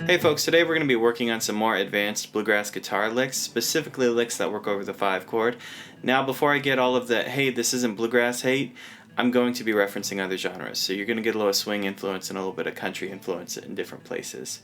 Hey folks, today we're going to be working on some more advanced bluegrass guitar licks, specifically licks that work over the 5 chord. Now before I get all of the, hey, this isn't bluegrass hate, I'm going to be referencing other genres. So you're going to get a little swing influence and a little bit of country influence in different places.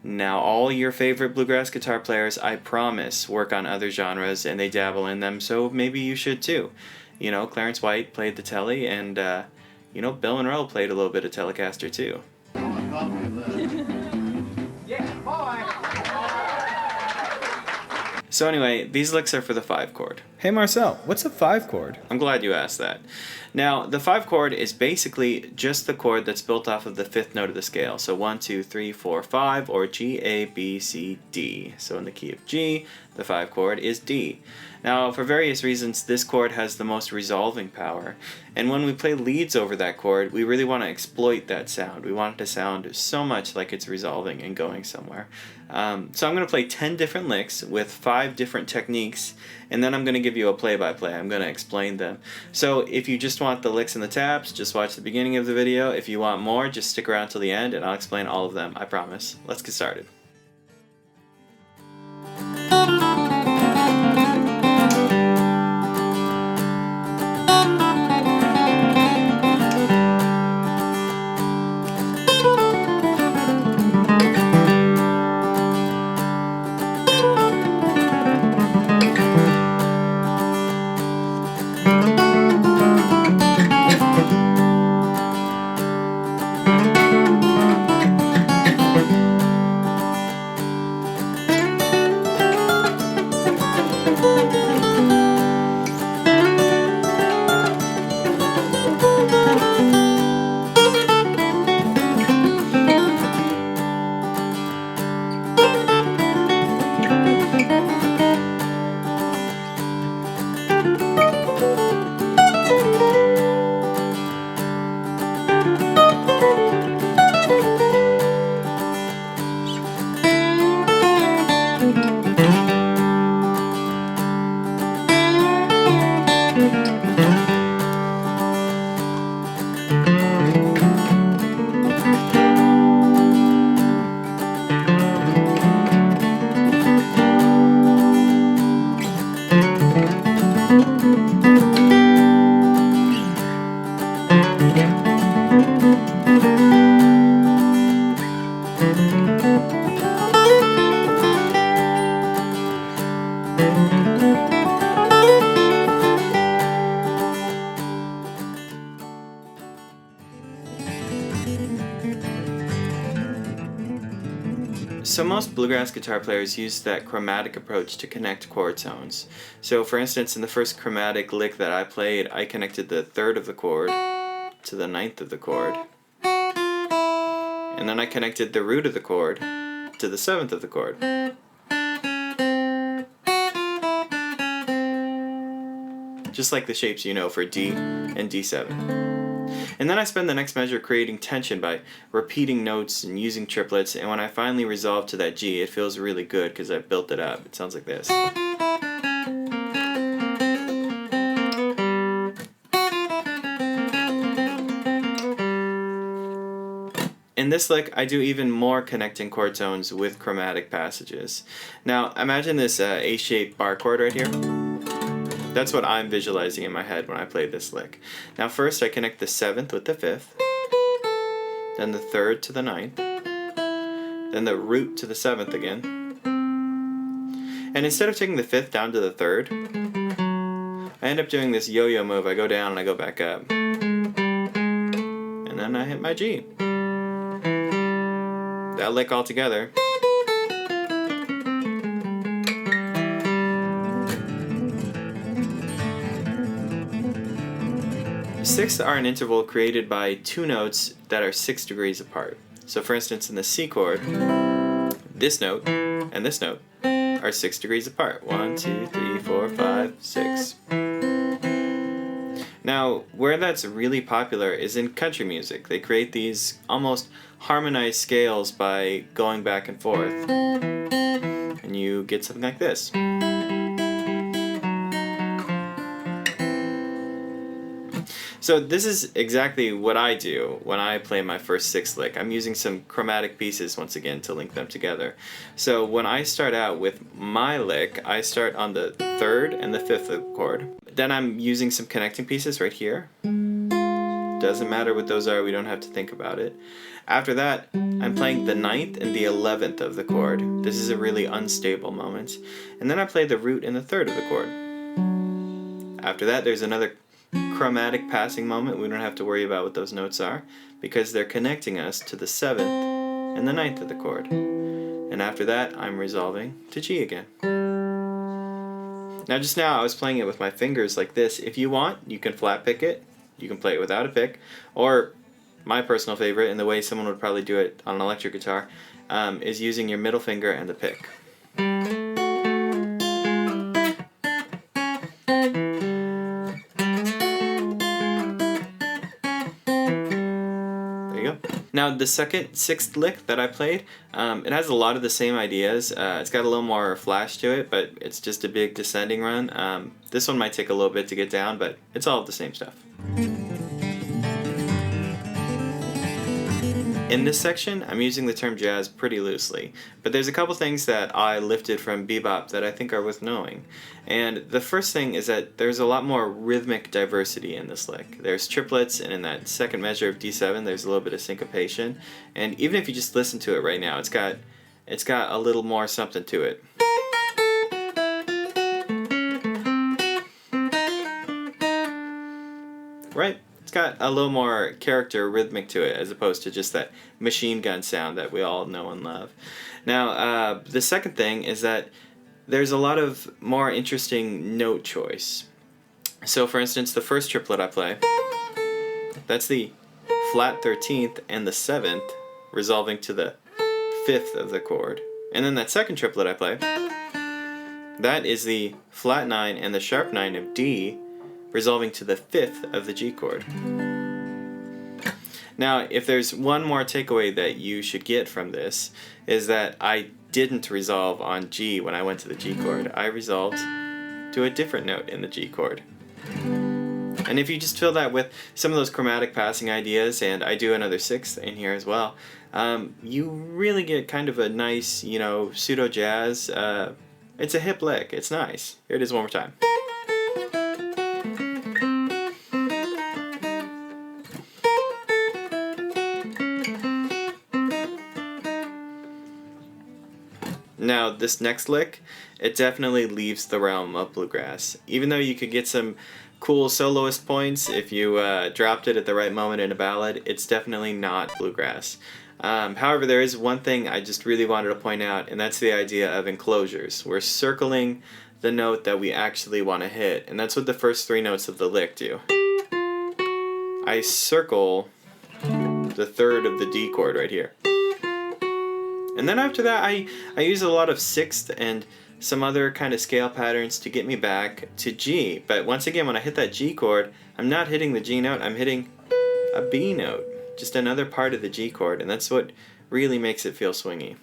Now all your favorite bluegrass guitar players, I promise, work on other genres and they dabble in them, so maybe you should too. You know, Clarence White played the Tele and, you know, Bill Monroe played a little bit of Telecaster too. So anyway, these licks are for the 5 chord. Hey Marcel, what's a 5 chord? I'm glad you asked that. Now, the 5 chord is basically just the chord that's built off of the 5th note of the scale. So 1, 2, 3, 4, 5, or G, A, B, C, D. So in the key of G, the 5 chord is D. Now, for various reasons, this chord has the most resolving power. And when we play leads over that chord, we really want to exploit that sound. We want it to sound so much like it's resolving and going somewhere. So I'm going to play 10 different licks with 5 different techniques, and then I'm going to give you a play-by-play. I'm going to explain them. So if you just want the licks and the taps, just watch the beginning of the video. If you want more, just stick around till the end and I'll explain all of them, I promise. Let's get started. So most bluegrass guitar players use that chromatic approach to connect chord tones. So for instance, in the first chromatic lick that I played, I connected the 3rd of the chord to the 9th of the chord. And then I connected the root of the chord to the 7th of the chord. Just like the shapes you know for D and D7. And then I spend the next measure creating tension by repeating notes and using triplets, and when I finally resolve to that G, it feels really good because I've built it up. It sounds like this. In this lick, I do even more connecting chord tones with chromatic passages. Now, imagine this A-shaped bar chord right here. That's what I'm visualizing in my head when I play this lick. Now first I connect the 7th with the 5th, then the 3rd to the 9th, then the root to the 7th again. And instead of taking the 5th down to the 3rd, I end up doing this yo-yo move. I go down and I go back up. And then I hit my G. That lick all together. 6ths are an interval created by 2 notes that are 6 degrees apart. So for instance, in the C chord, this note and this note are 6 degrees apart. 1, 2, 3, 4, 5, 6. Now, where that's really popular is in country music. They create these almost harmonized scales by going back and forth. And you get something like this. So this is exactly what I do when I play my first 6th lick. I'm using some chromatic pieces once again to link them together. So when I start out with my lick, I start on the 3rd and the 5th chord. Then I'm using some connecting pieces right here. Doesn't matter what those are, we don't have to think about it. After that, I'm playing the 9th and the 11th of the chord. This is a really unstable moment. And then I play the root and the 3rd of the chord. After that, there's another chromatic passing moment. We don't have to worry about what those notes are because they're connecting us to the 7th and the 9th of the chord. And after that, I'm resolving to G again. Now just now I was playing it with my fingers like this. If you want, you can flat pick it. You can play it without a pick. Or my personal favorite, and the way someone would probably do it on an electric guitar, is using your middle finger and the pick. Now the second 6th lick that I played, it has a lot of the same ideas. It's got a little more flash to it, but it's just a big descending run. This one might take a little bit to get down, but it's all the same stuff. In this section, I'm using the term jazz pretty loosely, but there's a couple things that I lifted from bebop that I think are worth knowing. And the first thing is that there's a lot more rhythmic diversity in this lick. There's triplets, and in that second measure of D7, there's a little bit of syncopation. And even if you just listen to it right now, it's got a little more something to it. Right? It's got a little more character rhythmic to it as opposed to just that machine gun sound that we all know and love. Now, the second thing is that there's a lot of more interesting note choice. So for instance, the first triplet I play, that's the flat 13th and the 7th resolving to the 5th of the chord. And then that second triplet I play, that is the flat 9 and the sharp 9 of D resolving to the 5th of the G chord. Now, if there's one more takeaway that you should get from this, is that I didn't resolve on G when I went to the G chord. I resolved to a different note in the G chord. And if you just fill that with some of those chromatic passing ideas, and I do another 6th in here as well, you really get kind of a nice, pseudo jazz. It's a hip lick. It's nice. Here it is one more time. Now, this next lick, it definitely leaves the realm of bluegrass. Even though you could get some cool soloist points if you dropped it at the right moment in a ballad, it's definitely not bluegrass. However, there is one thing I just really wanted to point out, and that's the idea of enclosures. We're circling the note that we actually want to hit, and that's what the first 3 notes of the lick do. I circle the 3rd of the D chord right here. And then after that, I use a lot of 6th and some other kind of scale patterns to get me back to G. But once again, when I hit that G chord, I'm not hitting the G note, I'm hitting a B note. Just another part of the G chord, and that's what really makes it feel swingy.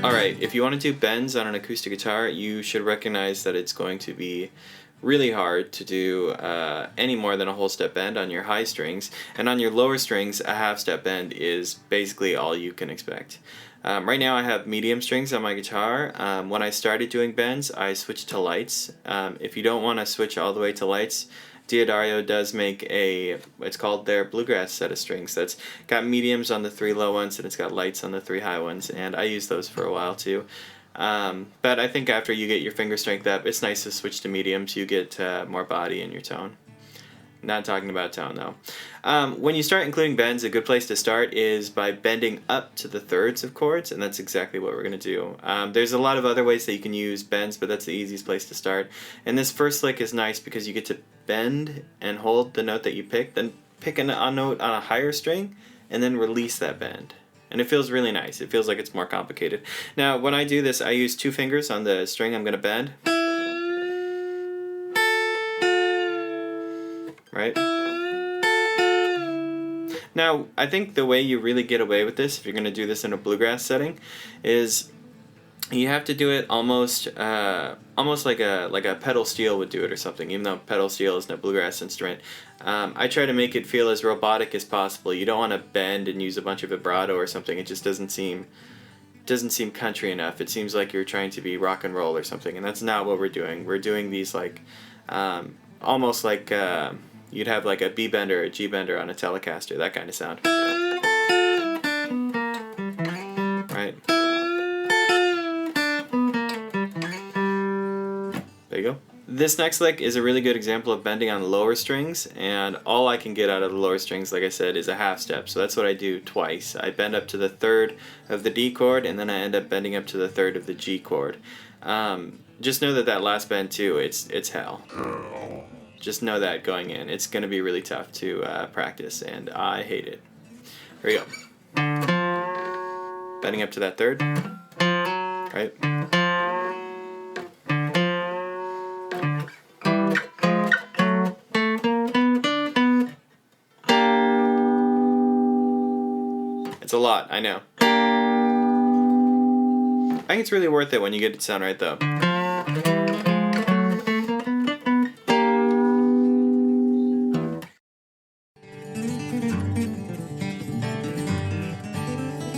Alright, if you want to do bends on an acoustic guitar, you should recognize that it's going to be really hard to do any more than a whole step bend on your high strings, and on your lower strings, a half step bend is basically all you can expect. Right now I have medium strings on my guitar. When I started doing bends, I switched to lights. If you don't want to switch all the way to lights, Diodario does make it's called their bluegrass set of strings. That's got mediums on the 3 low ones and it's got lights on the 3 high ones, and I used those for a while too. But I think after you get your finger strength up, it's nice to switch to mediums. You get more body in your tone. Not talking about tone though. When you start including bends, a good place to start is by bending up to the 3rds of chords, and that's exactly what we're going to do. There's a lot of other ways that you can use bends, but that's the easiest place to start. And this first lick is nice because you get to bend and hold the note that you pick, then pick a note on a higher string, and then release that bend. And it feels really nice. It feels like it's more complicated. Now, when I do this, I use 2 fingers on the string I'm going to bend. Right? Now, I think the way you really get away with this, if you're going to do this in a bluegrass setting, is you have to do it almost like a pedal steel would do it or something. Even though pedal steel isn't a bluegrass instrument, I try to make it feel as robotic as possible. You don't want to bend and use a bunch of vibrato or something. It just doesn't seem country enough. It seems like you're trying to be rock and roll or something, and that's not what we're doing. We're doing these like almost like you'd have like a B bender or a G bender on a Telecaster, that kind of sound. Right. There you go. This next lick is a really good example of bending on the lower strings, and all I can get out of the lower strings, like I said, is a half step. So that's what I do twice. I bend up to the third of the D chord, and then I end up bending up to the third of the G chord. Just know that last bend too, it's hell. Just know that going in. It's going to be really tough to practice, and I hate it. Here we go. Bending up to that third. Right? It's a lot, I know. I think it's really worth it when you get it to sound right, though.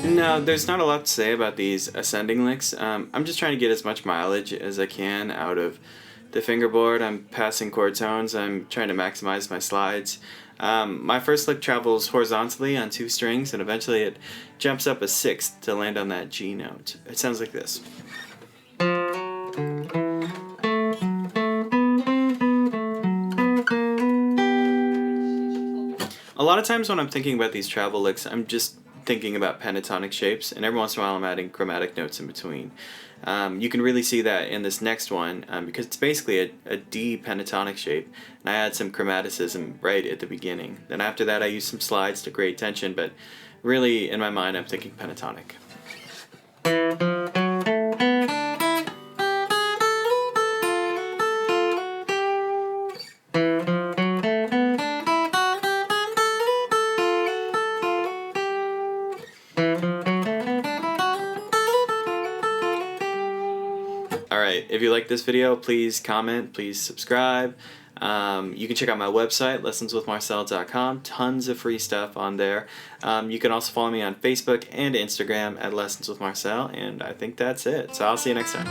Now, there's not a lot to say about these ascending licks. I'm just trying to get as much mileage as I can out of the fingerboard. I'm passing chord tones. I'm trying to maximize my slides. My first lick travels horizontally on 2 strings, and eventually it jumps up a sixth to land on that G note. It sounds like this. A lot of times when I'm thinking about these travel licks, I'm just thinking about pentatonic shapes, and every once in a while I'm adding chromatic notes in between. You can really see that in this next one because it's basically a D pentatonic shape, and I add some chromaticism right at the beginning. Then after that I use some slides to create tension, but really in my mind I'm thinking pentatonic. Alright, if you like this video, please comment, please subscribe. You can check out my website, lessonswithmarcel.com. Tons of free stuff on there. You can also follow me on Facebook and Instagram at Lessons with Marcel, and I think that's it. So I'll see you next time.